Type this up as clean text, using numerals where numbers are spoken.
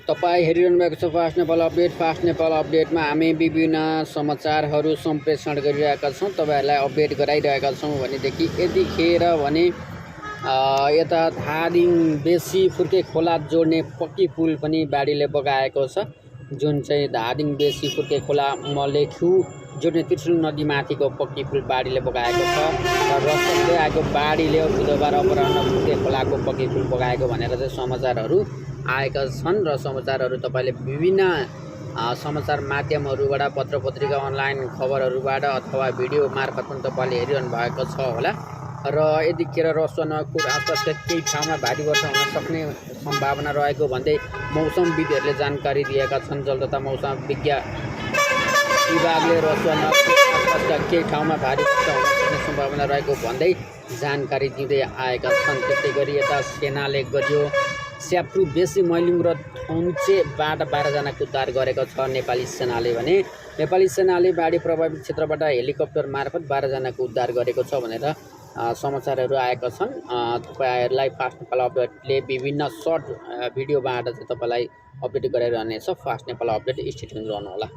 तपाईँ हेरिरहनु भएको छ fast Nepal update. Fast Nepal अपडेटमा हामी विभिन्न समाचारहरू सम्प्रेषण गरिरहेका छौँ, तपाईँहरूलाई अपडेट गराइरहेका छौँ। भनेदेखि यतिखेर भने यता धादिङ बेसी फुर्के खोला जोड्ने पक्की पुल पनि बाढीले बगाएको छ, जुन चाहिँ धादिङ बेसी फुर्के खोला मलेखु जोड्ने त्रिशुल नदीमाथिको पक्की पुल बाढीले बगाएको छ र रसक्दै आएको बाढीले बुधबार अपराह्न फुर्के खोलाको पक्की पुल बगाएको भनेर चाहिँ समाचारहरू आएका छन्। र समाचारहरू तपाईँले विभिन्न समाचार माध्यमहरूबाट, पत्र पत्रिका, अनलाइन खबरहरूबाट अथवा भिडियो मार्फत पनि तपाईँले हेरिरहनु भएको छ होला। र यतिखेर रसुवा नगरको आसपासका केही ठाउँमा भारी वर्षा हुन सक्ने सम्भावना रहेको भन्दै मौसमविदहरूले जानकारी दिएका छन्। जल तथा मौसम विज्ञान विभागले रसुवा नगरको आसपासका केही ठाउँमा भारी वर्षा हुन सक्ने सम्भावना रहेको भन्दै जानकारी दिँदै आएका छन्। त्यस्तै गरी यता सेनाले गर्यो स्याप्रु बेसी मैलुङ र थौन्चेबाट 12 जनाको उद्धार गरेको छ नेपाली सेनाले। भने नेपाली सेनाले बाढी प्रभावित क्षेत्रबाट हेलिकप्टर मार्फत 12 जनाको उद्धार गरेको छ भनेर समाचारहरू आएका छन्। तपाईँहरूलाई फास्ट नेपाल अपडेटले विभिन्न सर्ट भिडियोबाट चाहिँ तपाईँलाई अपडेट गराइरहनेछ। Fast Nepal update stay रहनुहोला।